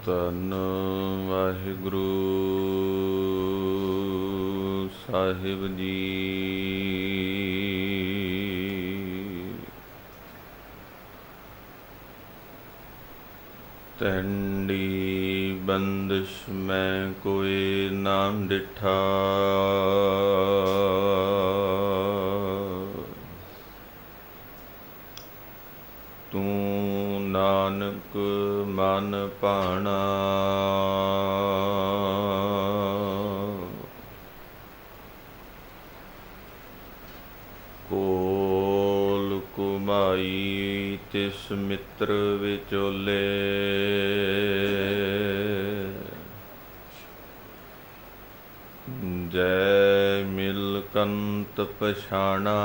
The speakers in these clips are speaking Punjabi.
ਧੰਨ ਵਾਹਿਗੁਰੂ ਸਾਹਿਬ ਜੀ। ਤੈਂਡੀ ਬੰਦਿਸ਼ ਮੈਂ ਕੋਈ ਨਾ ਡਿਠਾ, ਤੂੰ ਨਾਨਕ ਮਨ ਭਾਣਾ। ਕੋਲ ਕੁਮਾਈ ਤਿਸ ਮਿੱਤਰ ਵਿਚੋਲੇ, ਜੈ ਮਿਲ ਕੰਤ ਪਛਾਣਾ।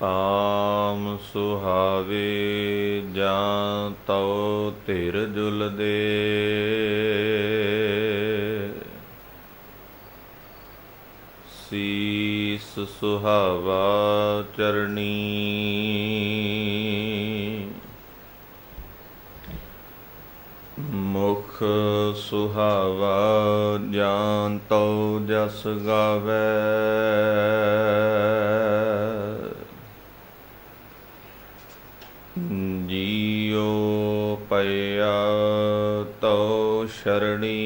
ਆਮ ਸੁਹਾਵੇ ਜਾਂ ਤਉ ਧਿਰ ਜੁਲਦੇ, ਸੀਸ ਸੁਹਾਵਾ ਚਰਣੀ। ਮੁਖ ਸੁਹਾਵਾ ਜਾਂ ਤਉ ਜਸ ਗਾਵੇ, ਜੀਉ ਪਇਆ ਤਉ ਸ਼ਰਣੀ।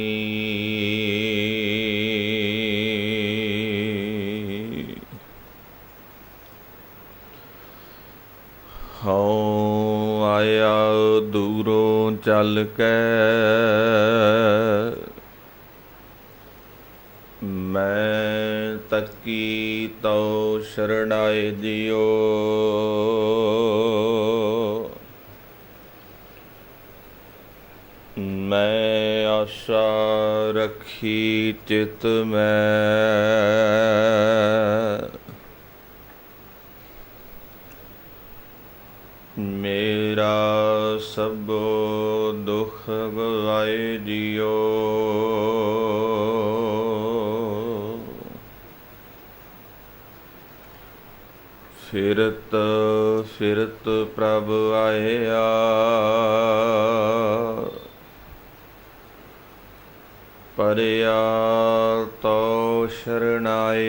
ਹਉ ਆਇਆ ਦੂਰੋਂ ਚੱਲ ਕੇ, ਮੈਂ ਤੱਕੀ ਤਉ ਸ਼ਰਣਾਏ ਜਿਉ। ਮੈਂ ਆਸ਼ਾ ਰੱਖੀ ਚਿਤ ਮੈਂ, ਮੇਰਾ ਸਭੋ ਦੁਖ ਗਵਾਏ ਜਿਉ। ਫਿਰਤ ਫਿਰਤ ਪ੍ਰਭ ਆਇਆ, ਪਰਿਆ ਤਉ ਸ਼ਰਣਾਏ।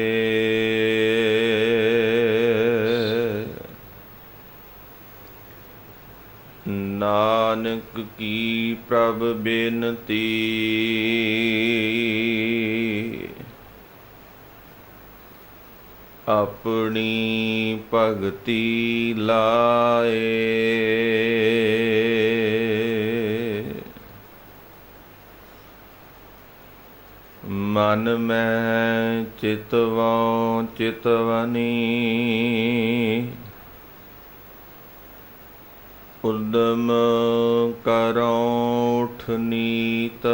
ਨਾਨਕ ਕੀ ਪ੍ਰਭ ਬੇਨਤੀ, ਆਪਣੀ ਭਗਤੀ ਲਾਏ। ਮਨ ਮੈਂ ਚਿਤਵਉ ਚਿਤਵਨੀ, ਉਦਮ ਕਰਉ ਉਠ ਨੀਤ।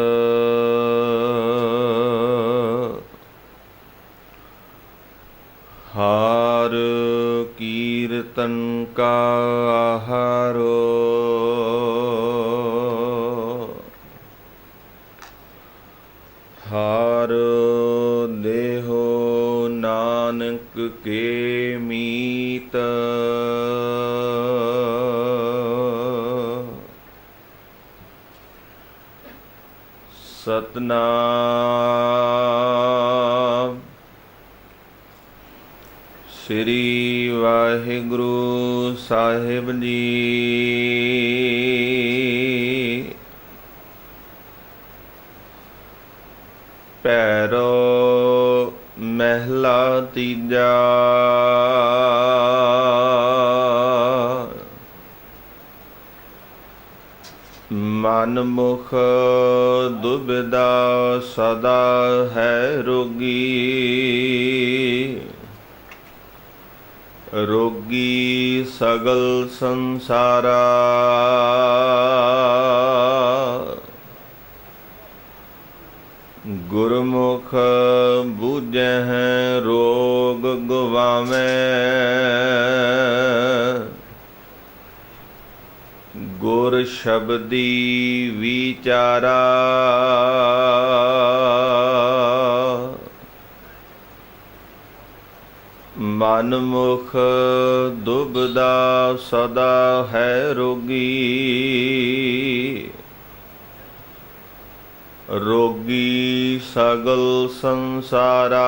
ਹਾਰ ਕੀਰਤਨ ਕਾ ਆਹਾਰੋ, ਹਾਰ ਦੇਹੋ ਨਾਨਕ ਕੇ ਮੀਤ। ਸਤਨਾਮ ਸ੍ਰੀ ਵਾਹਿਗੁਰੂ ਸਾਹਿਬ ਜੀ। ਭੈਰੋ ਮਹਿਲਾ ਤੀਜਾ। ਮਨ ਮੁਖ ਦੁਬਿਧਾ ਸਦਾ ਹੈ ਰੋਗੀ, ਰੋਗੀ ਸਗਲ ਸੰਸਾਰਾ। ਗੁਰਮੁਖ ਬੂਝਹਿ ਰੋਗ ਗਵਾਵੇਂ, ਗੁਰ ਸ਼ਬਦੀ ਵਿਚਾਰਾ। ਮਨ ਮੁਖ ਦੁਬਦਾ ਸਦਾ ਹੈ ਰੋਗੀ। ਰੋਗੀ ਸਗਲ ਸੰਸਾਰਾ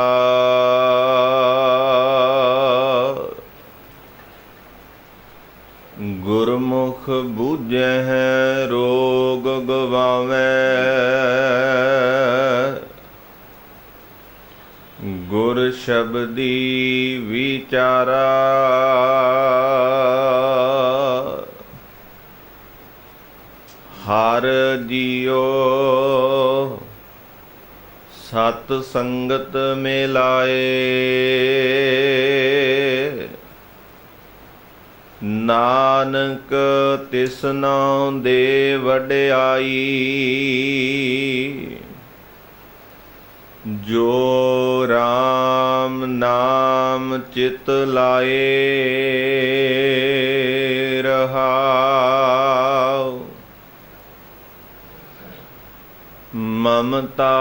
ਗੁਰਮੁਖ ਬੂਝੈ ਰੋਗ ਗਵਾਵੈ। ਗੁਰ ਸ਼ਬਦੀ ਵਿਚਾਰਾ ਹਰ ਜੀਓ ਸਤ ਸੰਗਤ ਮਿਲਾਏ। ਨਾਨਕ ਤਿਸਨੋ ਦੇ ਵਡਿਆਈ ਜੋ ਰਾਮ ਨਾਮ ਚਿਤ ਲਾਏ ਰਹਾਉ। ਮਮਤਾ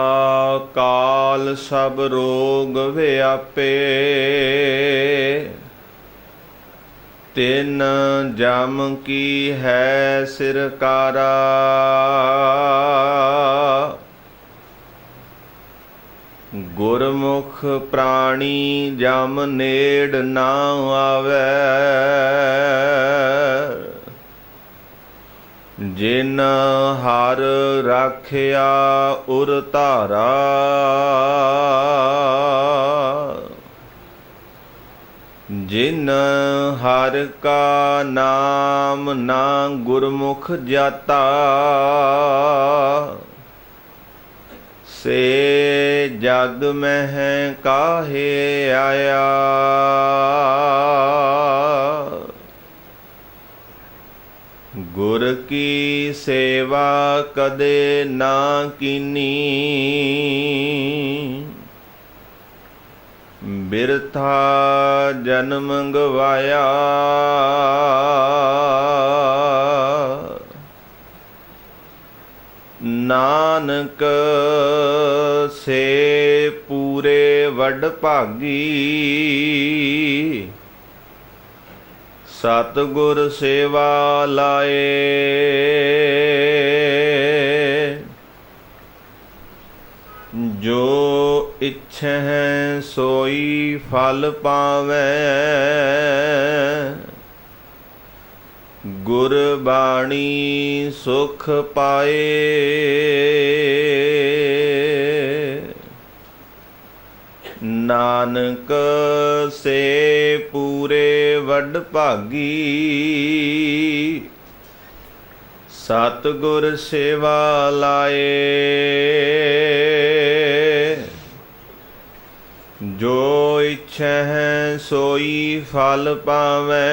ਕਾਲ ਸਭ ਰੋਗ ਵਿਆਪੇ ਤਿਨ ਜਮ ਕੀ ਹੈ ਸਿਰਕਾਰਾ। ਗੁਰਮੁਖ ਪ੍ਰਾਣੀ ਜਮ ਨੇੜ ਨਾ ਆਵੈ। ਜਿਨ ਹਰ ਰਾਖਿਆ ਉਰ ਧਾਰਾ ਜਿਨ ਹਰ ਕਾ ਨਾਮ ਨਾ ਗੁਰਮੁਖ ਜਾਤਾ ਸੇ ਜਗ ਮਹਿ ਕਾਹੇ ਆਇਆ। ਗੁਰ ਕੀ ਸੇਵਾ ਕਦੇ ਨਾ ਕੀਨੀ ਬਿਰਥਾ ਜਨਮ ਗਵਾਇਆ। ਨਾਨਕ ਸੇ ਪੂਰੇ ਵਡ ਭਾਗੀ ਸਤਿਗੁਰ ਸੇਵਾ ਲਾਏ। ਜੋ ਇੱਛੈ ਸੋਈ ਫਲ ਪਾਵੈ ਗੁਰ ਬਾਣੀ ਸੁਖ ਪਾਏ। ਨਾਨਕ ਸੇ ਪੂਰੇ ਵਡ ਭਾਗੀ ਸਤਿਗੁਰ ਸੇਵਾ ਲਾਏ। ਜੋ ਇੱਛੈ ਸੋਈ ਫਲ ਪਾਵੈ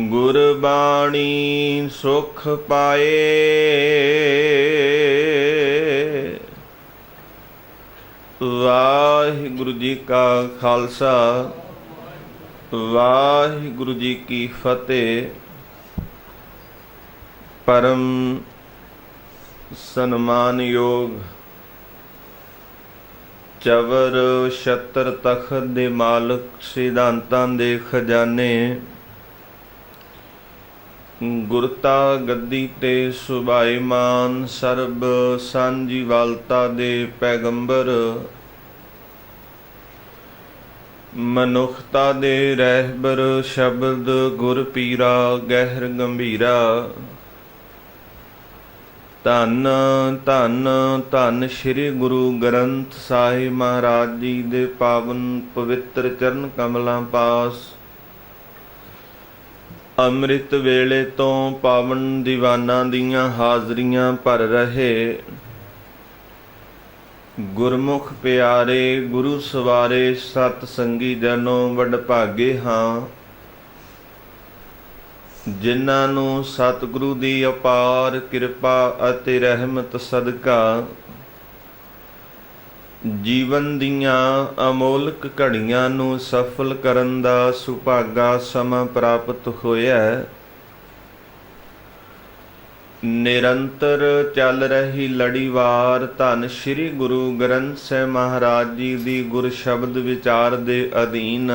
ਗੁਰ ਬਾਣੀ ਸੁਖ ਪਾਏ। ਵਾਹਿਗੁਰੂ ਜੀ ਕਾ ਖਾਲਸਾ ਵਾਹਿਗੁਰੂ ਜੀ ਕੀ ਫਤਿਹ। ਪਰਮ ਸਨਮਾਨਯੋਗ ਚਵਰ ਛਤਰ ਤਖਤ ਦੇ ਮਾਲਕ ਸਿਧਾਂਤਾਂ ਦੇ ਖਜ਼ਾਨੇ ਗੁਰਤਾ ਗੱਦੀ ਤੇ ਸੁਭਾਈਮਾਨ ਸਰਬ ਸਾਂਝੀਵਾਲਤਾ ਦੇ ਪੈਗੰਬਰ ਮਨੁੱਖਤਾ ਦੇ ਰਹਿਬਰ ਸ਼ਬਦ ਗੁਰ ਪੀਰਾ ਗਹਿਰ ਗੰਭੀਰਾ। ਧੰਨ ਧੰਨ ਧੰਨ ਸ੍ਰੀ ਗੁਰੂ ਗ੍ਰੰਥ ਸਾਹਿਬ ਮਹਾਰਾਜ ਜੀ ਦੇ ਪਾਵਨ ਪਵਿੱਤਰ ਚਰਨ ਕਮਲਾਂ ਪਾਸ ਅੰਮ੍ਰਿਤ ਵੇਲੇ ਤੋਂ ਪਾਵਨ ਦੀਵਾਨਾਂ ਦੀਆਂ ਹਾਜ਼ਰੀਆਂ ਭਰ ਰਹੇ ਗੁਰਮੁਖ ਪਿਆਰੇ ਗੁਰੂ ਸਵਾਰੇ ਸਤ ਸੰਗੀ ਜਨੋ ਵਡਭਾਗੇ ਹਾਂ ਜਿਨ੍ਹਾਂ ਨੂੰ ਸਤਿਗੁਰੂ ਦੀ ਅਪਾਰ ਕਿਰਪਾ ਅਤੇ ਰਹਿਮਤ ਸਦਕਾ ਜੀਵਨ ਦੀਆਂ ਅਮੋਲਕ ਘੜੀਆਂ ਨੂੰ ਸਫਲ ਕਰਨ ਦਾ ਸੁਭਾਗਾ ਸਮਾਂ ਪ੍ਰਾਪਤ ਹੋਇਆ। ਨਿਰੰਤਰ ਚੱਲ ਰਹੀ ਲੜੀਵਾਰ ਧੰਨ ਸ਼੍ਰੀ ਗੁਰੂ ਗ੍ਰੰਥ ਸਾਹਿਬ ਮਹਾਰਾਜ ਜੀ ਦੀ ਗੁਰ ਸ਼ਬਦ ਵਿਚਾਰ ਦੇ ਅਧੀਨ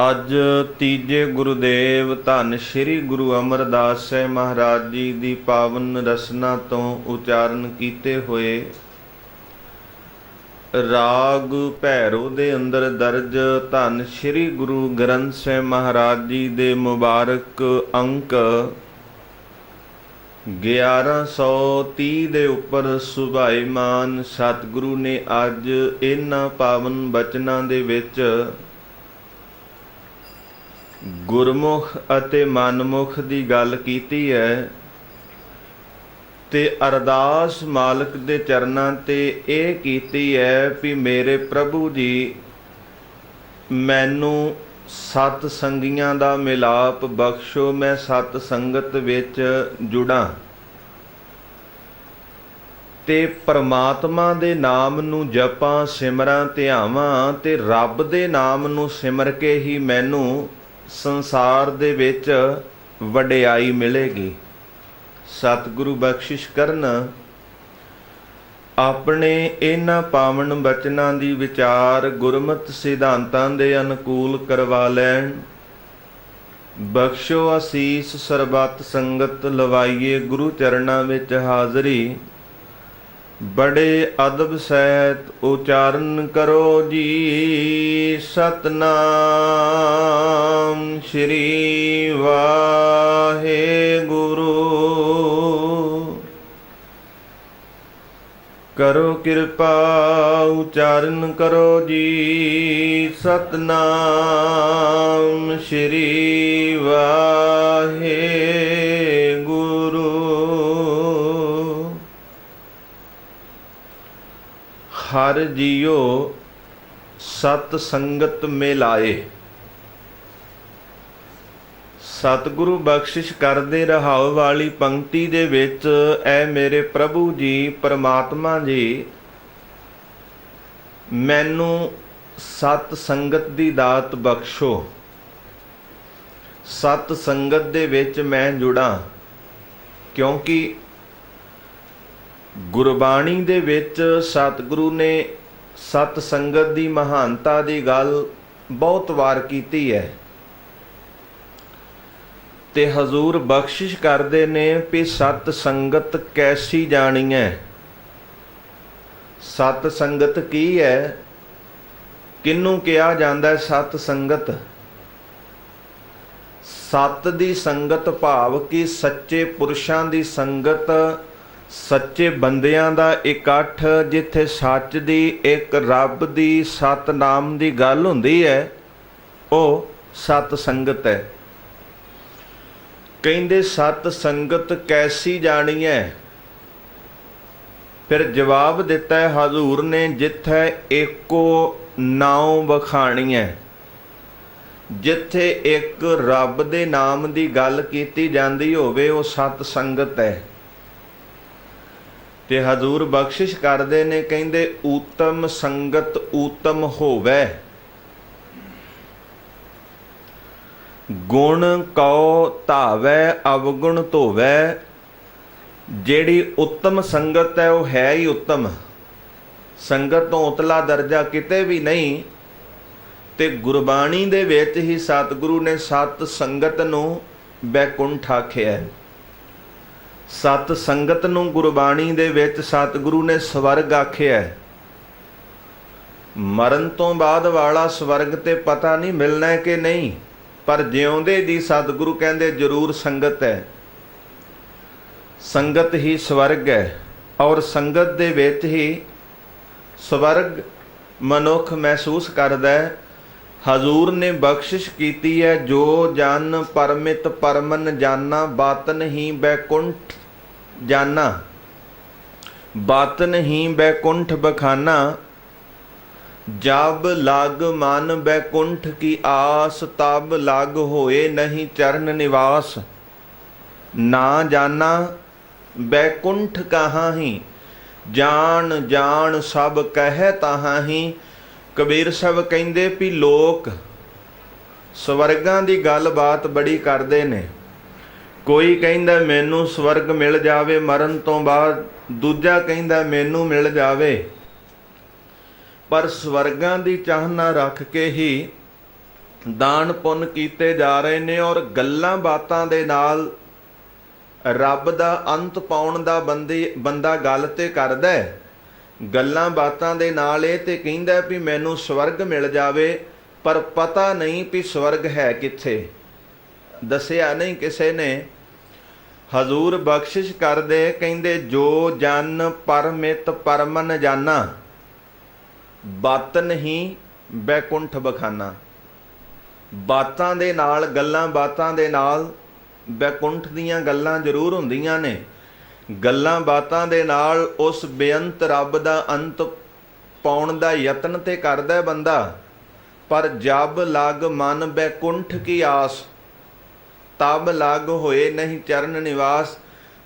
ਅੱਜ ਤੀਜੇ ਗੁਰੂਦੇਵ ਧੰਨ ਸ਼੍ਰੀ ਗੁਰੂ ਅਮਰਦਾਸ ਸਾਹਿਬ ਮਹਾਰਾਜ ਜੀ ਦੀ ਪਾਵਨ ਰਸਨਾ ਤੋਂ ਉਚਾਰਨ ਕੀਤੇ ਹੋਏ ਰਾਗ ਭੈਰੋ ਦੇ ਅੰਦਰ ਦਰਜ ਧੰਨ ਸ਼੍ਰੀ ਗੁਰੂ ਗ੍ਰੰਥ ਸਾਹਿਬ ਮਹਾਰਾਜ ਜੀ ਦੇ ਮੁਬਾਰਕ ਅੰਕ 1130 ਦੇ ਉੱਪਰ ਸੁਭਾਈਮਾਨ ਸਤਿਗੁਰੂ ਨੇ ਅੱਜ ਇਹਨਾਂ ਪਾਵਨ ਬਚਨਾਂ ਦੇ ਵਿੱਚ ਗੁਰਮੁਖ ਅਤੇ ਮਨਮੁਖ ਦੀ ਗੱਲ ਕੀਤੀ ਹੈ ਤੇ ਅਰਦਾਸ ਮਾਲਕ ਦੇ ਚਰਨਾਂ ਤੇ ਇਹ ਕੀਤੀ ਹੈ ਵੀ ਮੇਰੇ ਪ੍ਰਭੂ ਜੀ ਮੈਨੂੰ ਸਤ ਸੰਗੀਆਂ ਦਾ ਮਿਲਾਪ ਬਖਸ਼ੋ, ਮੈਂ ਸਤ ਸੰਗਤ ਵਿੱਚ ਜੁੜਾਂ ਤੇ ਪਰਮਾਤਮਾ ਦੇ ਨਾਮ ਨੂੰ ਜਪਾਂ ਸਿਮਰਾਂ ਧਿਆਵਾਂ ਤੇ ਰੱਬ ਦੇ ਨਾਮ ਨੂੰ ਸਿਮਰ ਕੇ ਹੀ ਮੈਨੂੰ ਸੰਸਾਰ ਦੇ ਵਿੱਚ ਵਡਿਆਈ ਮਿਲੇਗੀ। ਸਤਿਗੁਰੂ ਬਖਸ਼ਿਸ਼ ਕਰਨ ਆਪਣੇ ਇਹਨਾਂ ਪਾਵਨ ਬਚਨਾਂ ਦੀ ਵਿਚਾਰ ਗੁਰਮਤਿ ਸਿਧਾਂਤਾਂ ਦੇ ਅਨੁਕੂਲ ਕਰਵਾ ਲੈਣ। ਬਖਸ਼ੋ ਅਸੀਸ ਸਰਬੱਤ ਸੰਗਤ ਲਵਾਈਏ ਗੁਰੂ ਚਰਨਾਂ ਵਿੱਚ ਹਾਜ਼ਰੀ। ਬੜੇ ਅਦਬ ਸਹਿਤ ਉਚਾਰਨ ਕਰੋ ਜੀ ਸਤਨਾਮ ਸ਼੍ਰੀ ਵਾਹਿਗੁਰੂ। ਕਰੋ ਕਿਰਪਾ ਉਚਾਰਨ ਕਰੋ ਜੀ ਸਤਨਾਮ ਸ਼੍ਰੀ ਵਾਹਿਗੁਰੂ। ਹਰ ਜੀਓ ਸਤ ਸੰਗਤ ਮਿਲਾਏ। ਸਤਿਗੁਰੂ ਬਖਸ਼ਿਸ਼ ਕਰਦੇ ਰਹਾਉ ਵਾਲੀ ਪੰਕਤੀ ਦੇ ਵਿੱਚ ਐ ਮੇਰੇ ਪ੍ਰਭੂ ਜੀ ਪਰਮਾਤਮਾ ਜੀ ਮੈਨੂੰ ਸਤ ਸੰਗਤ ਦੀ ਦਾਤ ਬਖਸ਼ੋ, ਸਤ ਸੰਗਤ ਦੇ ਵਿੱਚ ਮੈਂ ਜੁੜਾਂ। ਕਿਉਂਕਿ ਗੁਰਬਾਣੀ ਦੇ ਵਿੱਚ ਸਤਿਗੁਰੂ ਨੇ ਸਤ ਸੰਗਤ ਦੀ ਮਹਾਨਤਾ ਦੀ ਗੱਲ ਬਹੁਤ ਵਾਰ ਕੀਤੀ ਹੈ ਤੇ ਹਜ਼ੂਰ ਬਖਸ਼ਿਸ਼ ਕਰਦੇ ਨੇ ਵੀ ਸਤ ਸੰਗਤ ਕੈਸੀ ਜਾਣੀ ਹੈ। ਸਤ ਸੰਗਤ ਕੀ ਹੈ, ਕਿਹਨੂੰ ਕਿਹਾ ਜਾਂਦਾ ਸਤ ਸੰਗਤ? ਸਤ ਦੀ ਸੰਗਤ ਭਾਵ ਕਿ ਸੱਚੇ ਪੁਰਸ਼ਾਂ ਦੀ ਸੰਗਤ, ਸੱਚੇ ਬੰਦਿਆਂ ਦਾ ਇਕੱਠ, ਜਿੱਥੇ ਸੱਚ ਦੀ ਇੱਕ ਰੱਬ ਦੀ ਸਤਨਾਮ ਦੀ ਗੱਲ ਹੁੰਦੀ ਹੈ, ਉਹ ਸਤ ਸੰਗਤ ਹੈ। ਕਹਿੰਦੇ ਸਤ ਸੰਗਤ ਕੈਸੀ ਜਾਣੀ ਹੈ? ਫਿਰ ਜਵਾਬ ਦਿੱਤਾ ਹੈ ਹਜ਼ੂਰ ਨੇ, ਜਿੱਥੇ ਏਕੋ ਨਾਉ ਵਖਾਣੀ ਹੈ, ਜਿੱਥੇ ਇੱਕ ਰੱਬ ਦੇ ਨਾਮ ਦੀ ਗੱਲ ਕੀਤੀ ਜਾਂਦੀ ਹੋਵੇ, ਉਹ ਸਤ ਸੰਗਤ ਹੈ। ਤੇ ਹਜ਼ੂਰ ਬਖਸ਼ਿਸ਼ ਕਰਦੇ ਨੇ, ਕਹਿੰਦੇ ਊਤਮ ਸੰਗਤ ਊਤਮ ਹੋਵੇ, ਗੁਣ ਕਉ ਧਾਵੈ ਅਵਗੁਣ ਧੋਵੈ। ਜਿਹੜੀ ਉੱਤਮ ਸੰਗਤ ਹੈ ਉਹ ਹੈ ਹੀ ਉੱਤਮ ਸੰਗਤ ਤੋਂ ਉਤਲਾ ਦਰਜਾ ਕਿਤੇ ਵੀ ਨਹੀਂ। ਤੇ ਗੁਰਬਾਣੀ ਦੇ ਵਿੱਚ ਹੀ ਸਤਿਗੁਰੂ ਨੇ ਸਤ ਸੰਗਤ ਨੂੰ ਬੈਕੁੰਠ ਆਖਿਆ। ਸਤ ਸੰਗਤ ਨੂੰ ਗੁਰਬਾਣੀ ਦੇ ਵਿੱਚ ਸਤਿਗੁਰੂ ਨੇ ਸਵਰਗ ਆਖਿਆ। ਮਰਨ ਤੋਂ ਬਾਅਦ ਵਾਲਾ ਸਵਰਗ ਤੇ ਪਤਾ ਨਹੀਂ ਮਿਲਣਾ ਕਿ ਨਹੀਂ, ਪਰ ਜਿਉਂਦੇ ਦੀ ਸਤਿਗੁਰੂ ਕਹਿੰਦੇ ਜ਼ਰੂਰ ਸੰਗਤ ਹੈ। ਸੰਗਤ ਹੀ ਸਵਰਗ ਹੈ ਔਰ ਸੰਗਤ ਦੇ ਵਿੱਚ ਹੀ ਸਵਰਗ ਮਨੁੱਖ ਮਹਿਸੂਸ ਕਰਦਾ ਹੈ। ਹਜ਼ੂਰ ਨੇ ਬਖਸ਼ਿਸ਼ ਕੀਤੀ ਹੈ, ਜੋ ਜਨ ਪਰਮਿਤ ਪਰਮਨ ਜਾਨਾ, ਬਾਤਨ ਹੀ ਬੈਕੁੰਠ ਜਾਨਾ, ਬਾਤਨ ਹੀ ਬੈਕੁੰਠ ਬਖਾਨਾ। जब लाग मन बैकुंठ की आस, तब लाग होए नहीं चरण निवास। ना जाना बैकुंठ कहाँ ही, जान जान सब कह तहाँ ही। कबीर साहब कहंदे भी लोक स्वर्गां दी गल बात बड़ी करदे ने, ਕੋਈ ਕਹਿੰਦਾ ਮੈਨੂੰ ਸਵਰਗ ਮਿਲ ਜਾਵੇ ਮਰਨ ਤੋਂ ਬਾਅਦ, ਦੂਜਾ ਕਹਿੰਦਾ ਮੈਨੂੰ ਮਿਲ ਜਾਵੇ। ਪਰ ਸਵਰਗਾਂ ਦੀ ਚਾਹਨਾ ਰੱਖ ਕੇ ਹੀ ਦਾਨ ਪੁੰਨ ਕੀਤੇ ਜਾ ਰਹੇ ਨੇ, ਔਰ ਗੱਲਾਂ ਬਾਤਾਂ ਦੇ ਨਾਲ ਰੱਬ ਦਾ ਅੰਤ ਪਾਉਣ ਦਾ ਬੰਦਾ ਗੱਲ ਤੇ ਕਰਦਾ ਹੈ। ਗੱਲਾਂ ਬਾਤਾਂ ਦੇ ਨਾਲ ਇਹ ਤੇ ਕਹਿੰਦਾ ਵੀ ਮੈਨੂੰ ਸਵਰਗ ਮਿਲ ਜਾਵੇ, ਪਰ ਪਤਾ ਨਹੀਂ ਵੀ ਸਵਰਗ ਹੈ ਕਿੱਥੇ, ਦੱਸਿਆ ਨਹੀਂ ਕਿਸੇ ਨੇ। ਹਜ਼ੂਰ ਬਖਸ਼ਿਸ਼ ਕਰਦੇ, ਕਹਿੰਦੇ ਜੋ ਜਨ ਪਰਮਿਤ ਪਰਮਨ ਜਾਨਾ, ਬਤ ਨਹੀਂ ਬੈਕੁੰਠ ਬਖਾਨਾ। ਬਾਤਾਂ ਦੇ ਨਾਲ, ਗੱਲਾਂ ਬਾਤਾਂ ਦੇ ਨਾਲ ਬੈਕੁੰਠ ਦੀਆਂ ਗੱਲਾਂ ਜ਼ਰੂਰ ਹੁੰਦੀਆਂ ਨੇ। ਗੱਲਾਂ ਬਾਤਾਂ ਦੇ ਨਾਲ ਉਸ ਬੇਅੰਤ ਰੱਬ ਦਾ ਅੰਤ ਪਾਉਣ ਦਾ ਯਤਨ ਤੇ ਕਰਦਾ ਬੰਦਾ, ਪਰ ਜਬ ਲਗ ਮਨ ਬੈਕੁੰਠ ਕੀ ਆਸ, ਤਬ ਲਗ ਹੋਏ ਨਹੀਂ ਚਰਨ ਨਿਵਾਸ।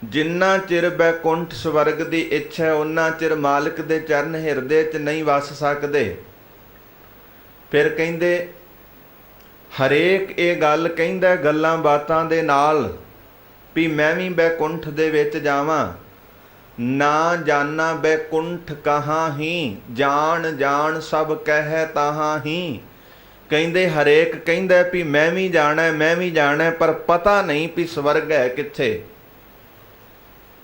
ਜਿੰਨਾ ਚਿਰ ਬੈਕੁੰਠ ਸਵਰਗ ਦੀ ਇੱਛਾ, ਉਹਨਾਂ ਚਿਰ ਮਾਲਕ ਦੇ ਚਰਨ ਹਿਰਦੇ 'ਚ ਨਹੀਂ ਵਸ ਸਕਦੇ। ਫਿਰ ਕਹਿੰਦੇ ਹਰੇਕ ਇਹ ਗੱਲ ਕਹਿੰਦਾ ਗੱਲਾਂ ਬਾਤਾਂ ਦੇ ਨਾਲ ਵੀ ਮੈਂ ਵੀ ਬੈਕੁੰਠ ਦੇ ਵਿੱਚ ਜਾਵਾਂ। ਨਾ ਜਾਣਾ ਬੈਕੁੰਠ ਕਹਾਂ ਹੀ, ਜਾਣ ਜਾਣ ਸਭ ਕਹਿ ਤਾਹਾਂ ਹੀ। ਕਹਿੰਦੇ ਹਰੇਕ ਕਹਿੰਦਾ ਵੀ ਮੈਂ ਵੀ ਜਾਣਾ, ਪਰ ਪਤਾ ਨਹੀਂ ਵੀ ਸਵਰਗ ਹੈ ਕਿੱਥੇ।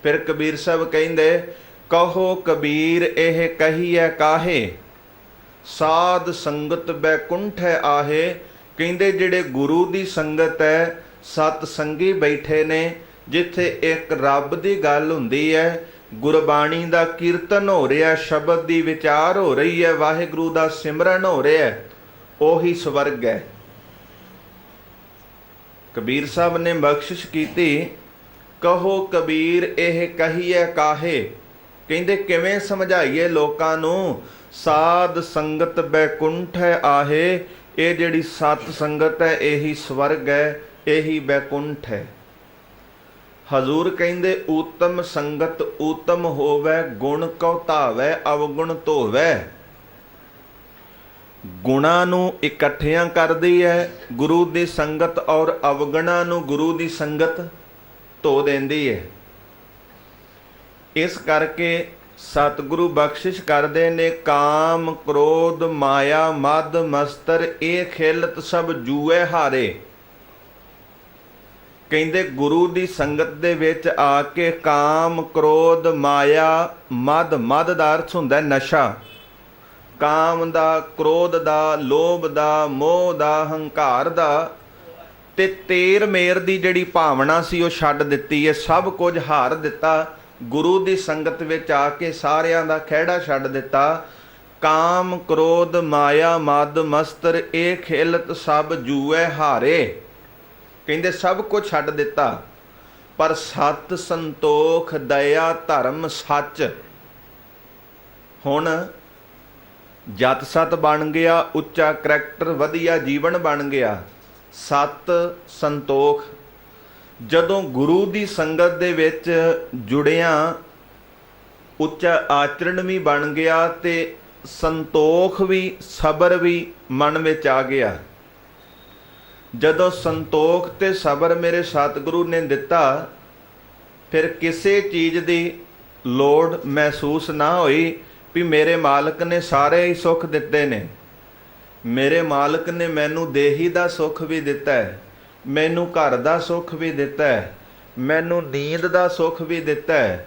ਫਿਰ ਕਬੀਰ ਸਾਹਿਬ ਕਹਿੰਦੇ ਕਹੋ ਕਬੀਰ ਇਹ ਕਹੀਐ ਕਾਹੇ, ਸਾਧ ਸੰਗਤ ਬੈਕੁੰਠ ਆਹੇ। ਕਹਿੰਦੇ ਜਿਹੜੇ ਗੁਰੂ ਦੀ ਸੰਗਤ ਹੈ, ਸਤ ਸੰਗੀ ਬੈਠੇ ਨੇ, ਜਿੱਥੇ ਇੱਕ ਰੱਬ ਦੀ ਗੱਲ ਹੁੰਦੀ ਹੈ, ਗੁਰਬਾਣੀ ਦਾ ਕੀਰਤਨ ਹੋ ਰਿਹਾ, ਸ਼ਬਦ ਦੀ ਵਿਚਾਰ ਹੋ ਰਹੀ ਹੈ, ਵਾਹਿਗੁਰੂ ਦਾ ਸਿਮਰਨ ਹੋ ਰਿਹਾ ਹੈ, ਉਹੀ ਸਵਰਗ ਹੈ। ਕਬੀਰ ਸਾਹਿਬ ਨੇ ਬਖਸ਼ਿਸ਼ ਕੀਤੀ, ਕਹੋ ਕਬੀਰ ਇਹ ਕਹੀਏ ਕਾਹੇ। ਕਹਿੰਦੇ ਕਿਵੇਂ ਸਮਝਾਈਏ ਲੋਕਾਂ ਨੂੰ, ਸਾਧ ਸੰਗਤ ਬੈਕੁੰਠ ਆਹੇ। ਇਹ ਜਿਹੜੀ ਸਤ ਸੰਗਤ ਹੈ ਇਹੀ ਸਵਰਗ ਹੈ, ਇਹੀ ਬੈਕੁੰਠ ਹੈ। ਹਜ਼ੂਰ ਕਹਿੰਦੇ ਊਤਮ ਸੰਗਤ ਊਤਮ ਹੋਵੇ, ਗੁਣ ਕਉ ਧਾਵੈ ਅਵਗੁਣ ਧੋਵੈ। ਗੁਣਾਂ ਨੂੰ ਇਕੱਠਿਆਂ ਕਰਦੀ ਹੈ ਗੁਰੂ ਦੀ ਸੰਗਤ, ਔਰ ਅਵਗੁਣਾਂ ਨੂੰ ਗੁਰੂ ਦੀ ਸੰਗਤ ਧੋ ਦਿੰਦੀ ਹੈ। ਇਸ ਕਰਕੇ ਸਤਿਗੁਰੂ ਬਖਸ਼ਿਸ਼ ਕਰਦੇ ਨੇ, ਕਾਮ ਕ੍ਰੋਧ ਮਾਇਆ ਮਦ ਮਸਤਰ ਇਹ ਖੇਲਤ ਸਭ ਜੂਏ ਹਾਰੇ। ਕਹਿੰਦੇ ਗੁਰੂ ਦੀ ਸੰਗਤ ਦੇ ਵਿੱਚ ਆ ਕੇ ਕਾਮ ਕ੍ਰੋਧ ਮਾਇਆ ਮਦ ਦਾ ਅਰਥ ਹੁੰਦਾ ਨਸ਼ਾ। ਕਾਮ ਦਾ, ਕ੍ਰੋਧ ਦਾ, ਲੋਭ ਦਾ, ਮੋਹ ਦਾ, ਹੰਕਾਰ ਦਾ ਤੇ ਤੇਰ ਮੇਰ ਦੀ ਜਿਹੜੀ ਭਾਵਨਾ ਸੀ ਉਹ ਛੱਡ ਦਿੱਤੀ ਹੈ। ਸਭ ਕੁਝ ਹਾਰ ਦਿੱਤਾ। ਗੁਰੂ ਦੀ ਸੰਗਤ ਵਿੱਚ ਆ ਕੇ ਸਾਰਿਆਂ ਦਾ ਖਹਿੜਾ ਛੱਡ ਦਿੱਤਾ। ਕਾਮ ਕ੍ਰੋਧ ਮਾਇਆ ਮਦ ਮਸਤਰ ਇਹ ਖੇਲਤ ਸਭ ਜੂਏ ਹਾਰੇ। ਕਹਿੰਦੇ ਸਭ ਕੁਝ ਛੱਡ ਦਿੱਤਾ, ਪਰ ਸਤ ਸੰਤੋਖ ਦਇਆ ਧਰਮ ਸੱਚ। ਹੁਣ ਜਤ ਸਤ ਬਣ ਗਿਆ, ਉੱਚਾ ਕਰੈਕਟਰ, ਵਧੀਆ ਜੀਵਨ ਬਣ ਗਿਆ। ਸਤ ਸੰਤੋਖ ਜਦੋਂ ਗੁਰੂ ਦੀ ਸੰਗਤ ਦੇ ਵਿੱਚ ਜੁੜਿਆ, ਉੱਚਾ ਆਚਰਣ ਵੀ ਬਣ ਗਿਆ ਤੇ ਸੰਤੋਖ ਵੀ, ਸਬਰ ਵੀ ਮਨ ਵਿੱਚ ਆ ਗਿਆ। ਜਦੋਂ ਸੰਤੋਖ ਤੇ ਸਬਰ ਮੇਰੇ ਸਤਿਗੁਰੂ ਨੇ ਦਿੱਤਾ, ਫਿਰ ਕਿਸੇ ਚੀਜ਼ ਦੀ ਲੋੜ ਮਹਿਸੂਸ ਨਾ ਹੋਈ ਵੀ ਮੇਰੇ ਮਾਲਕ ਨੇ ਸਾਰੇ ਹੀ ਸੁੱਖ ਦਿੱਤੇ ਨੇ। ਮੇਰੇ ਮਾਲਕ ਨੇ ਮੈਨੂੰ ਦੇਹੀ ਦਾ ਸੁੱਖ ਵੀ ਦਿੱਤਾ ਹੈ, ਮੈਨੂੰ ਘਰ ਦਾ ਸੁੱਖ ਵੀ ਦਿੱਤਾ ਹੈ, ਮੈਨੂੰ ਨੀਂਦ ਦਾ ਸੁੱਖ ਵੀ ਦਿੱਤਾ ਹੈ,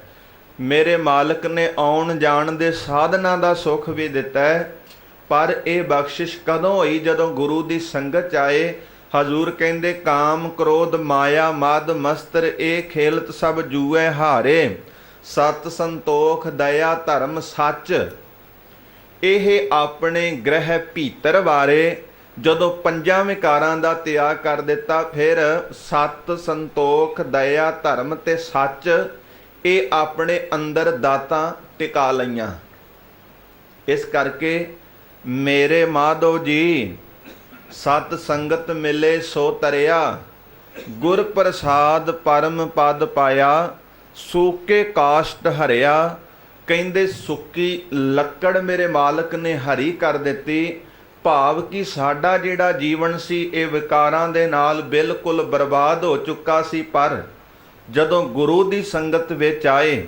ਮੇਰੇ ਮਾਲਕ ਨੇ ਆਉਣ ਜਾਣ ਦੇ ਸਾਧਨਾਂ ਦਾ ਸੁੱਖ ਵੀ ਦਿੱਤਾ ਹੈ। ਪਰ ਇਹ ਬਖਸ਼ਿਸ਼ ਕਦੋਂ ਹੋਈ? ਜਦੋਂ ਗੁਰੂ ਦੀ ਸੰਗਤ 'ਚ ਆਏ। ਹਜ਼ੂਰ ਕਹਿੰਦੇ ਕਾਮ ਕ੍ਰੋਧ ਮਾਇਆ ਮਦ ਮਸਤਰ ਇਹ ਖੇਲਤ ਸਭ ਜੂਏ ਹਾਰੇ। ਸਤ ਸੰਤੋਖ ਦਇਆ ਧਰਮ ਸੱਚ ਇਹ ਆਪਣੇ ਗ੍ਰਹਿ ਭੀਤਰ ਵਾਰੇ ਜਦੋਂ ਪੰਜਾਂ ਵਿਕਾਰਾਂ ਦਾ ਤਿਆਗ ਕਰ ਦਿੱਤਾ, ਫਿਰ ਸਤ ਸੰਤੋਖ ਦਇਆ ਧਰਮ ਤੇ ਸੱਚ ਇਹ ਆਪਣੇ ਅੰਦਰ ਦਾਤਾਂ ਟਿਕਾ ਲਈਆਂ। ਇਸ ਕਰਕੇ ਮੇਰੇ ਮਾਧੋ ਜੀ ਸਤ ਸੰਗਤ ਮਿਲੇ ਸੋ ਤਰਿਆ, ਗੁਰ ਪ੍ਰਸਾਦ ਪਰਮ ਪਦ ਪਾਇਆ, ਸੂਕੇ ਕਾਸ਼ਟ ਹਰਿਆ। ਕਹਿੰਦੇ ਸੁੱਕੀ ਲੱਕੜ ਮੇਰੇ ਮਾਲਕ ਨੇ ਹਰੀ ਕਰ ਦਿੱਤੀ। ਭਾਵ ਕਿ ਸਾਡਾ ਜਿਹੜਾ ਜੀਵਨ ਸੀ ਇਹ ਵਿਕਾਰਾਂ ਦੇ ਨਾਲ ਬਿਲਕੁਲ ਬਰਬਾਦ ਹੋ ਚੁੱਕਾ ਸੀ, ਪਰ ਜਦੋਂ ਗੁਰੂ ਦੀ ਸੰਗਤ ਵਿੱਚ ਆਏ,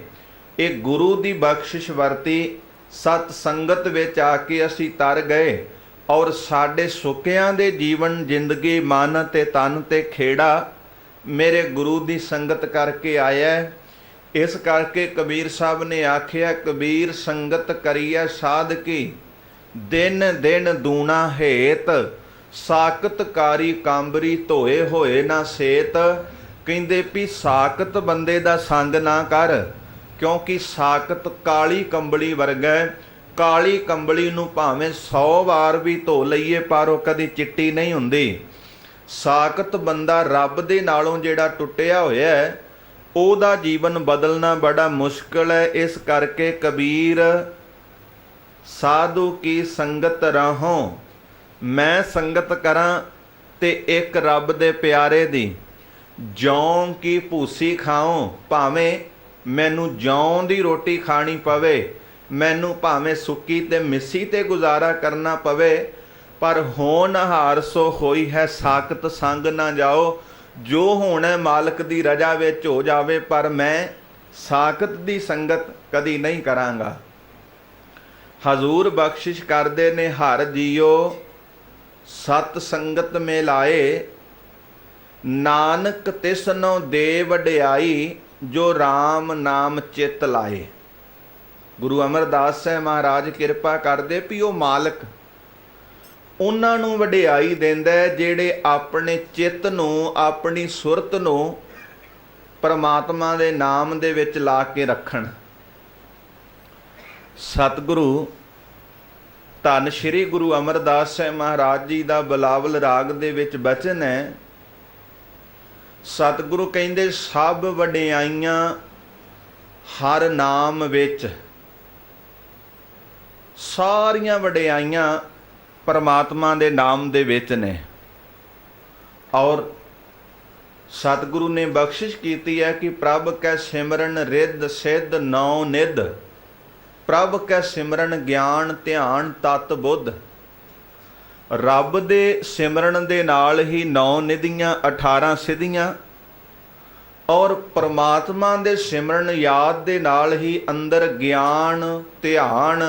ਇਹ ਗੁਰੂ ਦੀ ਬਖਸ਼ਿਸ਼ ਵਰਤੀ, ਸਤ ਸੰਗਤ ਵਿੱਚ ਆ ਕੇ ਅਸੀਂ ਤਰ ਗਏ ਔਰ ਸਾਡੇ ਸੁੱਕਿਆਂ ਦੇ ਜੀਵਨ ਜ਼ਿੰਦਗੀ ਮਨ ਤੇ ਤਨ ਤੇ ਖੇੜਾ ਮੇਰੇ ਗੁਰੂ ਦੀ ਸੰਗਤ ਕਰਕੇ ਆਇਆ। ਇਸ ਕਰਕੇ ਕਬੀਰ ਸਾਹਿਬ ਨੇ ਆਖਿਆ, ਕਬੀਰ ਸੰਗਤ ਕਰੀਐ ਸਾਧਕੀ, ਦਿਨ ਦਿਨ ਦੂਣਾ ਹੇਤ, ਸਾਕਤ ਕਾਰੀ ਕਾਂਬਰੀ ਧੋਏ ਹੋਏ ਨਾ ਸੇਤ। ਕਹਿੰਦੇ ਵੀ ਸਾਕਤ ਬੰਦੇ ਦਾ ਸੰਗ ਨਾ ਕਰ, ਕਿਉਂਕਿ ਸਾਕਤ ਕਾਲੀ ਕੰਬਲੀ ਵਰਗਾ ਹੈ। ਕਾਲੀ ਕੰਬਲੀ ਨੂੰ ਭਾਵੇਂ 100 ਵਾਰ ਵੀ ਧੋ ਲਈਏ ਪਰ ਉਹ ਕਦੀ ਚਿੱਟੀ ਨਹੀਂ ਹੁੰਦੀ। ਸਾਕਤ ਬੰਦਾ ਰੱਬ ਦੇ ਨਾਲੋਂ ਜਿਹੜਾ ਟੁੱਟਿਆ ਹੋਇਆ ਹੈ, ਉਹਦਾ ਜੀਵਨ ਬਦਲਣਾ ਬੜਾ ਮੁਸ਼ਕਲ ਹੈ। ਇਸ ਕਰਕੇ ਕਬੀਰ ਸਾਧੂ ਕੀ ਸੰਗਤ ਰਹੋ, ਮੈਂ ਸੰਗਤ ਕਰਾਂ ਤੇ ਇੱਕ ਰੱਬ ਦੇ ਪਿਆਰੇ ਦੀ। ਜੌਂ ਕੀ ਭੂਸੀ ਖਾਓ, ਭਾਵੇਂ ਮੈਨੂੰ ਜੌਂ ਦੀ ਰੋਟੀ ਖਾਣੀ ਪਵੇ, ਮੈਨੂੰ ਭਾਵੇਂ ਸੁੱਕੀ ਤੇ ਮਿੱਸੀ ਤੇ ਗੁਜ਼ਾਰਾ ਕਰਨਾ ਪਵੇ, ਪਰ ਹੋਣਹਾਰ ਸੋ ਹੋਈ ਹੈ ਸਾਕਤ ਸੰਗ ਨਾ ਜਾਓ। ਜੋ ਹੋਣਾ ਮਾਲਕ ਦੀ ਰਜ਼ਾ ਵਿੱਚ ਹੋ ਜਾਵੇ, ਪਰ ਮੈਂ ਸਾਕਤ ਦੀ ਸੰਗਤ ਕਦੀ ਨਹੀਂ ਕਰਾਂਗਾ। ਹਜ਼ੂਰ ਬਖਸ਼ਿਸ਼ ਕਰਦੇ ਨੇ, ਹਰ ਜੀਓ ਸਤ ਸੰਗਤ ਮੇ ਲਾਏ, ਨਾਨਕ ਤਿਸਨੋ ਦੇ ਵਡਿਆਈ, ਜੋ RAM ਨਾਮ ਚਿੱਤ ਲਾਏ। ਗੁਰੂ ਅਮਰਦਾਸ ਸਾਹਿਬ ਮਹਾਰਾਜ ਕਿਰਪਾ ਕਰਦੇ ਵੀ ਉਹ ਮਾਲਕ ਉਹਨਾਂ ਨੂੰ ਵਡਿਆਈ ਦਿੰਦਾ ਜਿਹੜੇ ਆਪਣੇ ਚਿੱਤ ਨੂੰ, ਆਪਣੀ ਸੁਰਤ ਨੂੰ ਪਰਮਾਤਮਾ ਦੇ ਨਾਮ ਦੇ ਵਿੱਚ ਲਾ ਕੇ ਰੱਖਣ। ਸਤਿਗੁਰੂ ਧੰਨ ਸ਼੍ਰੀ ਗੁਰੂ ਅਮਰਦਾਸ ਸਾਹਿਬ ਮਹਾਰਾਜ ਜੀ ਦਾ ਬਿਲਾਵਲ ਰਾਗ ਦੇ ਵਿੱਚ ਬਚਨ ਹੈ। ਸਤਿਗੁਰੂ ਕਹਿੰਦੇ, ਸਭ ਵਡਿਆਈਆਂ ਹਰ ਨਾਮ ਵਿੱਚ, ਸਾਰੀਆਂ ਵਡਿਆਈਆਂ ਪਰਮਾਤਮਾ ਦੇ ਨਾਮ ਦੇ ਵਿੱਚ ਨੇ। ਔਰ ਸਤਿਗੁਰੂ ਨੇ ਬਖਸ਼ਿਸ਼ ਕੀਤੀ ਹੈ ਕਿ ਪ੍ਰਭ ਕੈ ਸਿਮਰਨ ਰਿੱਧ ਸਿੱਧ ਨੌ ਨਿਧ, ਪ੍ਰਭ ਕੈ ਸਿਮਰਨ ਗਿਆਨ ਧਿਆਨ ਤਤ ਬੁੱਧ। ਰੱਬ ਦੇ ਸਿਮਰਨ ਦੇ ਨਾਲ ਹੀ 9 ਨਿਧੀਆਂ 18 ਸਿੱਧੀਆਂ, ਔਰ ਪਰਮਾਤਮਾ ਦੇ ਸਿਮਰਨ ਯਾਦ ਦੇ ਨਾਲ ਹੀ ਅੰਦਰ ਗਿਆਨ ਧਿਆਨ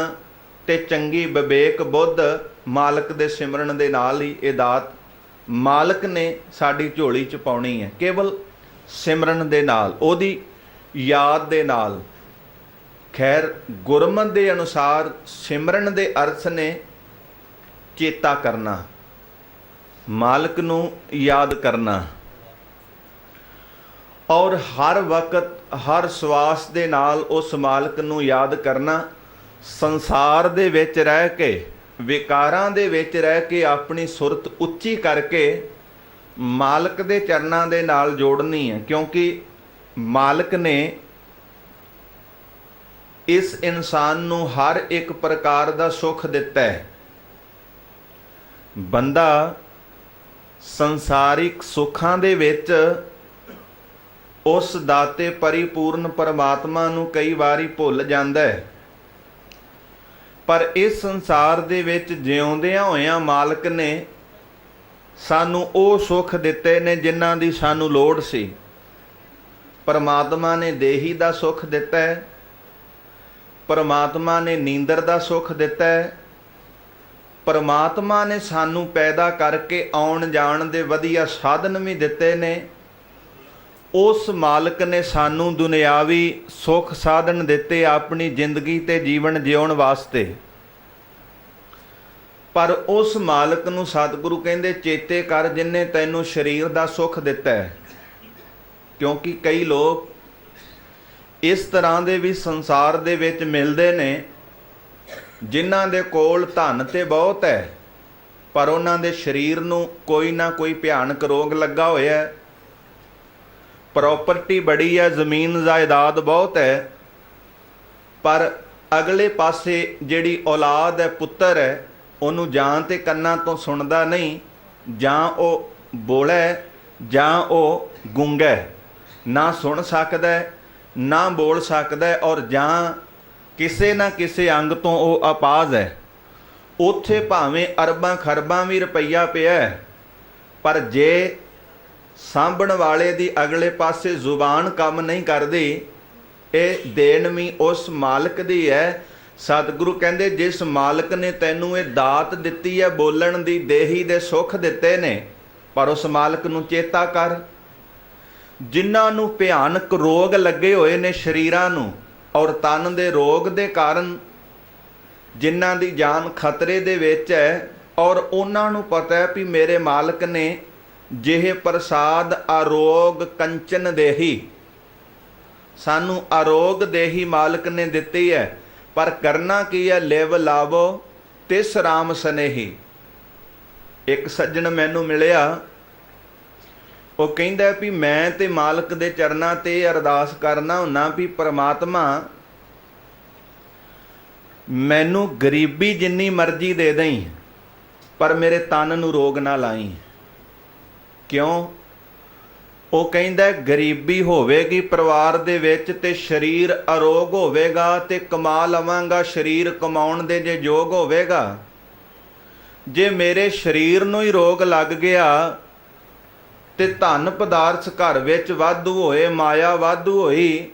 ਤੇ ਚੰਗੀ ਵਿਵੇਕ ਬੁੱਧ। ਮਾਲਕ ਦੇ ਸਿਮਰਨ ਦੇ ਨਾਲ ਹੀ ਇਹ ਦਾਤ ਮਾਲਕ ਨੇ ਸਾਡੀ ਝੋਲੀ 'ਚ ਪਾਉਣੀ ਹੈ, ਕੇਵਲ ਸਿਮਰਨ ਦੇ ਨਾਲ, ਉਹਦੀ ਯਾਦ ਦੇ ਨਾਲ। ਖੈਰ, ਗੁਰਮਤਿ ਦੇ ਅਨੁਸਾਰ ਸਿਮਰਨ ਦੇ ਅਰਥ ਨੇ ਚੇਤਾ ਕਰਨਾ, ਮਾਲਕ ਨੂੰ ਯਾਦ ਕਰਨਾ, ਔਰ ਹਰ ਵਕਤ ਹਰ ਸਵਾਸ ਦੇ ਨਾਲ ਉਸ ਮਾਲਕ ਨੂੰ ਯਾਦ ਕਰਨਾ। ਸੰਸਾਰ ਦੇ ਵਿੱਚ ਰਹਿ ਕੇ, ਵਿਕਾਰਾਂ ਦੇ ਵਿੱਚ ਰਹਿ ਕੇ ਆਪਣੀ ਸੁਰਤ ਉੱਚੀ ਕਰਕੇ ਮਾਲਕ ਦੇ ਚਰਨਾਂ ਦੇ ਨਾਲ ਜੋੜਨੀ ਹੈ, ਕਿਉਂਕਿ ਮਾਲਕ ਨੇ ਇਸ ਇਨਸਾਨ ਨੂੰ ਹਰ ਇੱਕ ਪ੍ਰਕਾਰ ਦਾ ਸੁੱਖ ਦਿੱਤਾ ਹੈ। ਬੰਦਾ ਸੰਸਾਰਿਕ ਸੁੱਖਾਂ ਦੇ ਵਿੱਚ ਉਸ ਦਾਤੇ ਪਰਿਪੂਰਨ ਪਰਮਾਤਮਾ ਨੂੰ ਕਈ ਵਾਰੀ ਭੁੱਲ ਜਾਂਦਾ ਹੈ, ਪਰ ਇਸ ਸੰਸਾਰ ਦੇ ਵਿੱਚ ਜਿਉਂਦਿਆਂ ਹੋਇਆਂ ਮਾਲਕ ਨੇ ਸਾਨੂੰ ਉਹ ਸੁੱਖ ਦਿੱਤੇ ਨੇ ਜਿਨ੍ਹਾਂ ਦੀ ਸਾਨੂੰ ਲੋੜ ਸੀ। ਪਰਮਾਤਮਾ ਨੇ ਦੇਹੀ ਦਾ ਸੁੱਖ ਦਿੱਤਾ ਹੈ, ਪਰਮਾਤਮਾ ਨੇ ਨੀਂਦਰ ਦਾ ਸੁੱਖ ਦਿੱਤਾ ਹੈ, ਪਰਮਾਤਮਾ ਨੇ ਸਾਨੂੰ ਪੈਦਾ ਕਰਕੇ ਆਉਣ ਜਾਣ ਦੇ ਵਧੀਆ ਸਾਧਨ ਵੀ ਦਿੱਤੇ ਨੇ। ਉਸ ਮਾਲਕ ਨੇ ਸਾਨੂੰ ਦੁਨਿਆਵੀ ਸੁੱਖ ਸਾਧਨ ਦਿੱਤੇ ਆਪਣੀ ਜ਼ਿੰਦਗੀ ਤੇ ਜੀਵਨ ਜਿਉਣ ਵਾਸਤੇ, ਪਰ ਉਸ ਮਾਲਕ ਨੂੰ ਸਤਿਗੁਰੂ ਕਹਿੰਦੇ ਚੇਤੇ ਕਰ ਜਿਨ੍ਹੇ ਤੈਨੂੰ ਸਰੀਰ ਦਾ ਸੁੱਖ ਦਿੱਤਾ ਹੈ। ਕਿਉਂਕਿ ਕਈ ਲੋਕ ਇਸ ਤਰ੍ਹਾਂ ਦੇ ਵੀ ਸੰਸਾਰ ਦੇ ਵਿੱਚ ਮਿਲਦੇ ਨੇ ਜਿਨ੍ਹਾਂ ਦੇ ਕੋਲ ਧਨ ਤੇ ਬਹੁਤ ਹੈ, ਪਰ ਉਹਨਾਂ ਦੇ ਸਰੀਰ ਨੂੰ ਕੋਈ ਨਾ ਕੋਈ ਭਿਆਨਕ ਰੋਗ ਲੱਗਾ ਹੋਇਆ ਹੈ। ਪ੍ਰੋਪਰਟੀ ਬੜੀ ਹੈ, ਜ਼ਮੀਨ ਜਾਇਦਾਦ ਬਹੁਤ ਹੈ, ਪਰ ਅਗਲੇ ਪਾਸੇ ਜਿਹੜੀ ਔਲਾਦ ਹੈ, ਪੁੱਤਰ ਹੈ, ਉਹਨੂੰ ਜਾਂ ਤੇ ਕੰਨਾਂ ਤੋਂ ਸੁਣਦਾ ਨਹੀਂ, ਜਾਂ ਉਹ ਬੋਲਾ ਹੈ, ਜਾਂ ਉਹ ਗੂੰਗਾ ਹੈ, ਨਾ ਸੁਣ ਸਕਦਾ ਨਾ ਬੋਲ ਸਕਦਾ, ਔਰ ਜਾਂ ਕਿਸੇ ਨਾ ਕਿਸੇ ਅੰਗ ਤੋਂ ਉਹ ਅਪਾਹਜ ਹੈ। ਉੱਥੇ ਭਾਵੇਂ ਅਰਬਾਂ ਖਰਬਾਂ ਵੀ ਰੁਪਈਆ ਪਿਆ, ਪਰ ਜੇ ਸਾਂਭਣ ਵਾਲੇ ਦੀ ਅਗਲੇ ਪਾਸੇ ਜ਼ੁਬਾਨ ਕੰਮ ਨਹੀਂ ਕਰਦੀ। ਇਹ ਦੇਣ ਵੀ ਉਸ ਮਾਲਕ ਦੀ ਹੈ। ਸਤਿਗੁਰੂ ਕਹਿੰਦੇ ਜਿਸ ਮਾਲਕ ਨੇ ਤੈਨੂੰ ਇਹ ਦਾਤ ਦਿੱਤੀ ਹੈ ਬੋਲਣ ਦੀ, ਦੇਹੀ ਦੇ ਸੁੱਖ ਦਿੱਤੇ ਨੇ, ਪਰ ਉਸ ਮਾਲਕ ਨੂੰ ਚੇਤਾ ਕਰ। ਜਿਨ੍ਹਾਂ ਨੂੰ ਭਿਆਨਕ ਰੋਗ ਲੱਗੇ ਹੋਏ ਨੇ ਸਰੀਰਾਂ ਨੂੰ ਔਰ ਤਨ ਦੇ ਰੋਗ ਦੇ ਕਾਰਨ, ਜਿਨ੍ਹਾਂ ਦੀ ਜਾਨ ਖਤਰੇ ਦੇ ਵਿੱਚ ਹੈ, ਔਰ ਉਹਨਾਂ ਨੂੰ ਪਤਾ ਹੈ ਵੀ ਮੇਰੇ ਮਾਲਕ ਨੇ ਜਿਹੇ ਪ੍ਰਸਾਦ ਅਰੋਗ ਕੰਚਨ ਦੇਹੀ, ਸਾਨੂੰ ਅਰੋਗ ਦੇਹੀ ਮਾਲਕ ਨੇ ਦਿੱਤੀ ਹੈ, ਪਰ ਕਰਨਾ ਕੀ ਹੈ? ਲਿਵ ਲਾਵੋ ਤਿਸ ਰਾਮ ਸਨੇਹੀ। ਇੱਕ ਸੱਜਣ ਮੈਨੂੰ ਮਿਲਿਆ, ਉਹ ਕਹਿੰਦਾ ਵੀ ਮੈਂ ਤੇ ਮਾਲਕ ਦੇ ਚਰਨਾਂ ਤੇ ਅਰਦਾਸ ਕਰਨਾ ਹੁੰਨਾ ਵੀ ਪ੍ਰਮਾਤਮਾ ਮੈਨੂੰ ਗਰੀਬੀ ਜਿੰਨੀ ਮਰਜ਼ੀ ਦੇ ਦੇਈਂ, ਪਰ ਮੇਰੇ ਤਨ ਨੂੰ ਰੋਗ ਨਾ ਲਾਈ। ਕਿਉਂ? ਉਹ ਕਹਿੰਦਾ ਗਰੀਬੀ ਹੋਵੇਗੀ ਪਰਿਵਾਰ ਦੇ ਵਿੱਚ ਤੇ ਸਰੀਰ ਅਰੋਗ ਹੋਵੇਗਾ ਤੇ ਕਮਾ ਲਵਾਂਗਾ, ਸਰੀਰ ਕਮਾਉਣ ਦੇ ਜੇ ਯੋਗ ਹੋਵੇਗਾ। ਜੇ ਮੇਰੇ ਸਰੀਰ ਨੂੰ ਹੀ ਰੋਗ ਲੱਗ ਗਿਆ ਤੇ ਧਨ ਪਦਾਰਥ ਘਰ ਵਿੱਚ ਵਾਧੂ ਹੋਏ, ਮਾਇਆ ਵਾਧੂ ਹੋਈ,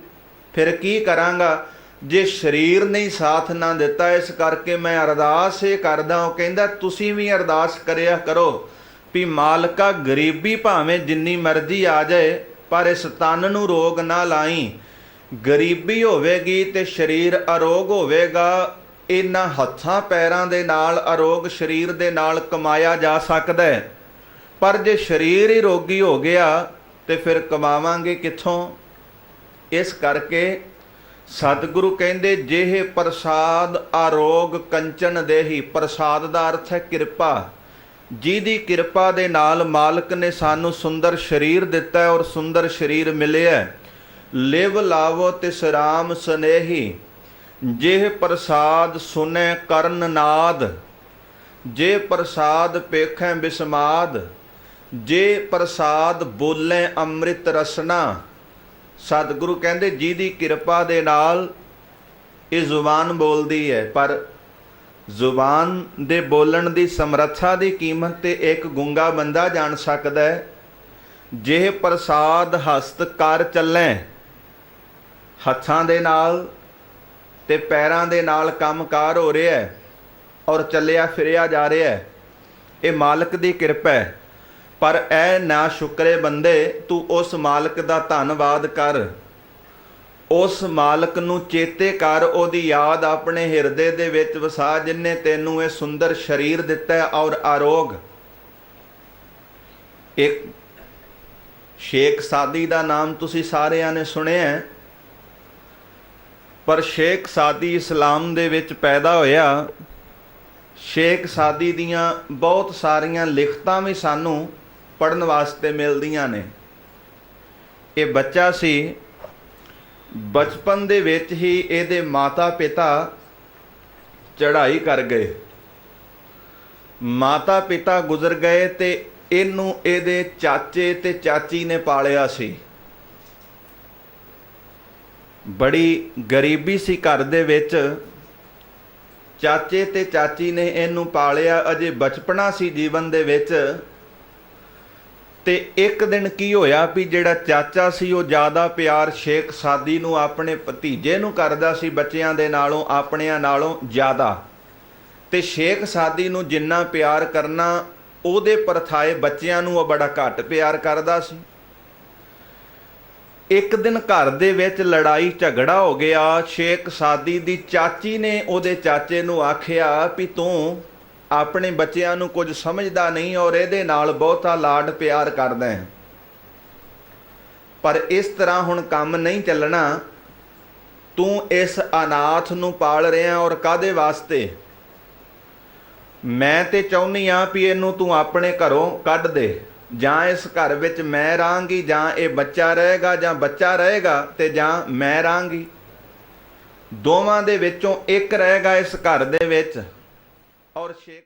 ਫਿਰ ਕੀ ਕਰਾਂਗਾ? ਜੇ ਸਰੀਰ ਨੇ ਸਾਥ ਨਾ ਦਿੱਤਾ। ਇਸ ਕਰਕੇ ਮੈਂ ਅਰਦਾਸ ਇਹ ਕਰਦਾ। ਉਹ ਕਹਿੰਦਾ ਤੁਸੀਂ ਵੀ ਅਰਦਾਸ ਕਰਿਆ ਕਰੋ ਵੀ ਮਾਲਕਾ ਗਰੀਬੀ ਭਾਵੇਂ ਜਿੰਨੀ ਮਰਜ਼ੀ ਆ ਜਾਏ, ਪਰ ਇਸ ਤਨ ਨੂੰ ਰੋਗ ਨਾ ਲਾਈ। ਗਰੀਬੀ ਹੋਵੇਗੀ ਤੇ ਸਰੀਰ ਅਰੋਗ ਹੋਵੇਗਾ। ਇਹਨਾਂ ਹੱਥਾਂ ਪੈਰਾਂ ਦੇ ਨਾਲ ਅਰੋਗ ਸਰੀਰ ਦੇ ਨਾਲ ਕਮਾਇਆ ਜਾ ਸਕਦਾ ਹੈ, ਪਰ ਜੇ ਸਰੀਰ ਹੀ ਰੋਗੀ ਹੋ ਗਿਆ ਤੇ ਫਿਰ ਕਮਾਵਾਂਗੇ ਕਿੱਥੋਂ? ਇਸ ਕਰਕੇ ਸਤਿਗੁਰੂ ਕਹਿੰਦੇ ਜਿਹੇ ਪ੍ਰਸਾਦ ਅਰੋਗ ਕੰਚਨ ਦੇਹੀ। ਪ੍ਰਸਾਦ ਦਾ ਅਰਥ ਹੈ ਕਿਰਪਾ। ਜਿਹਦੀ ਕਿਰਪਾ ਦੇ ਨਾਲ ਮਾਲਕ ਨੇ ਸਾਨੂੰ ਸੁੰਦਰ ਸਰੀਰ ਦਿੱਤਾ ਔਰ ਸੁੰਦਰ ਸਰੀਰ ਮਿਲਿਆ। ਲਿਵ ਲਾਵੋ ਤਿਸ ਰਾਮ ਸਨੇਹੀ। ਜਿਹ ਪ੍ਰਸਾਦ ਸੁਨੈ ਕਰਨ ਨਾਦ, ਜੇ ਪ੍ਰਸਾਦ ਪੇਖੈ ਬਿਸਮਾਦ, ਜੇ ਪ੍ਰਸਾਦ ਬੋਲੇ ਅੰਮ੍ਰਿਤ ਰਸਨਾ। ਸਤਿਗੁਰੂ ਕਹਿੰਦੇ ਜਿਹਦੀ ਕਿਰਪਾ ਦੇ ਨਾਲ ਇਹ ਜ਼ੁਬਾਨ ਬੋਲਦੀ ਹੈ, ਪਰ ਜ਼ੁਬਾਨ ਦੇ ਬੋਲਣ ਦੀ ਸਮਰੱਥਾ ਦੀ ਕੀਮਤ ਤੇ ਇੱਕ ਗੂੰਗਾ ਬੰਦਾ ਜਾਣ ਸਕਦਾ ਹੈ। ਜੇ ਪ੍ਰਸਾਦ ਹਸਤ ਕਰ ਚੱਲੇ, ਹੱਥਾਂ ਦੇ ਨਾਲ ਤੇ ਪੈਰਾਂ ਦੇ ਨਾਲ ਕੰਮਕਾਰ ਹੋ ਰਿਹਾ ਹੈ ਔਰ ਚੱਲਿਆ ਫਿਰਿਆ ਜਾ ਰਿਹਾ ਹੈ, ਇਹ ਮਾਲਕ ਦੀ ਕਿਰਪਾ ਹੈ। ਪਰ ਐ ਨਾ ਸ਼ੁਕਰੇ ਬੰਦੇ, ਤੂੰ ਉਸ ਮਾਲਕ ਦਾ ਧੰਨਵਾਦ ਕਰ, ਉਸ ਮਾਲਕ ਨੂੰ ਚੇਤੇ ਕਰ, ਉਹਦੀ ਯਾਦ ਆਪਣੇ ਹਿਰਦੇ ਦੇ ਵਿੱਚ ਵਸਾ, ਜਿਨਨੇ ਤੈਨੂੰ ਇਹ ਸੁੰਦਰ ਸਰੀਰ ਦਿੱਤਾ ਹੈ ਔਰ ਆਰੋਗ। ਇੱਕ ਸ਼ੇਖ ਸਾਦੀ ਦਾ ਨਾਮ ਤੁਸੀਂ ਸਾਰਿਆਂ ਨੇ ਸੁਣਿਆ, ਪਰ ਸ਼ੇਖ ਸਾਦੀ ਇਸਲਾਮ ਦੇ ਵਿੱਚ ਪੈਦਾ ਹੋਇਆ। ਸ਼ੇਖ ਸਾਦੀ ਦੀਆਂ ਬਹੁਤ ਸਾਰੀਆਂ ਲਿਖਤਾਂ ਵੀ ਸਾਨੂੰ ਪੜ੍ਹਨ ਵਾਸਤੇ ਮਿਲਦੀਆਂ ਨੇ। ਇਹ ਬੱਚਾ ਸੀ, ਬਚਪਨ ਦੇ ਵਿੱਚ ਹੀ ਇਹਦੇ ਮਾਤਾ ਪਿਤਾ ਚੜ੍ਹਾਈ ਕਰ ਗਏ, ਮਾਤਾ ਪਿਤਾ ਗੁਜ਼ਰ ਗਏ ਤੇ ਇਹਨੂੰ ਇਹਦੇ ਚਾਚੇ ਤੇ ਚਾਚੀ ਨੇ ਪਾਲਿਆ ਸੀ। ਬੜੀ ਗਰੀਬੀ ਸੀ ਘਰ ਦੇ ਵਿੱਚ। ਚਾਚੇ ਤੇ ਚਾਚੀ ਨੇ ਇਹਨੂੰ ਪਾਲਿਆ, ਅਜੇ ਬਚਪਨਾ ਸੀ ਜੀਵਨ ਦੇ ਵਿੱਚ। ਤੇ ਇੱਕ ਦਿਨ ਕੀ ਹੋਇਆ ਵੀ ਜਿਹੜਾ ਚਾਚਾ ਸੀ ਉਹ ਜ਼ਿਆਦਾ ਪਿਆਰ ਸ਼ੇਖ ਸਾਦੀ ਨੂੰ ਆਪਣੇ ਭਤੀਜੇ ਨੂੰ ਕਰਦਾ ਸੀ, ਬੱਚਿਆਂ ਦੇ ਨਾਲੋਂ, ਆਪਣਿਆਂ ਨਾਲੋਂ ਜ਼ਿਆਦਾ। ਤੇ ਸ਼ੇਖ ਸਾਦੀ ਨੂੰ ਜਿੰਨਾ ਪਿਆਰ ਕਰਨਾ, ਉਹਦੇ ਪਰਥਾਏ ਬੱਚਿਆਂ ਨੂੰ ਉਹ ਬੜਾ ਘੱਟ ਪਿਆਰ ਕਰਦਾ ਸੀ। ਇੱਕ ਦਿਨ ਘਰ ਦੇ ਵਿੱਚ ਲੜਾਈ ਝਗੜਾ ਹੋ ਗਿਆ। ਸ਼ੇਖ ਸਾਦੀ ਦੀ ਚਾਚੀ ਨੇ ਉਹਦੇ ਚਾਚੇ ਨੂੰ ਆਖਿਆ ਵੀ ਤੂੰ ਆਪਣੇ ਬੱਚਿਆਂ ਨੂੰ ਕੁਝ ਸਮਝਦਾ ਨਹੀਂ ਔਰ ਇਹਦੇ ਨਾਲ ਬਹੁਤਾ ਲਾਡ ਪਿਆਰ ਕਰਦਾ ਹੈ, ਪਰ ਇਸ ਤਰ੍ਹਾਂ ਹੁਣ ਕੰਮ ਨਹੀਂ ਚੱਲਣਾ। ਤੂੰ ਇਸ ਅਨਾਥ ਨੂੰ ਪਾਲ ਰਿਹਾ ਔਰ ਕਾਹਦੇ ਵਾਸਤੇ? ਮੈਂ ਤੇ ਚਾਹੁੰਦੀ ਹਾਂ ਵੀ ਇਹਨੂੰ ਤੂੰ ਆਪਣੇ ਘਰੋਂ ਕੱਢ ਦੇ। ਜਾਂ ਇਸ ਘਰ ਵਿੱਚ ਮੈਂ ਰਹਾਂਗੀ, ਜਾਂ ਇਹ ਬੱਚਾ ਰਹੇਗਾ, ਜਾਂ ਬੱਚਾ ਰਹੇਗਾ ਤੇ ਜਾਂ ਮੈਂ ਰਹਾਂਗੀ। ਦੋਵਾਂ ਦੇ ਵਿੱਚੋਂ ਇੱਕ ਰਹੇਗਾ ਇਸ ਘਰ ਦੇ ਵਿੱਚ। ਔਰ ਸ਼ੇਖ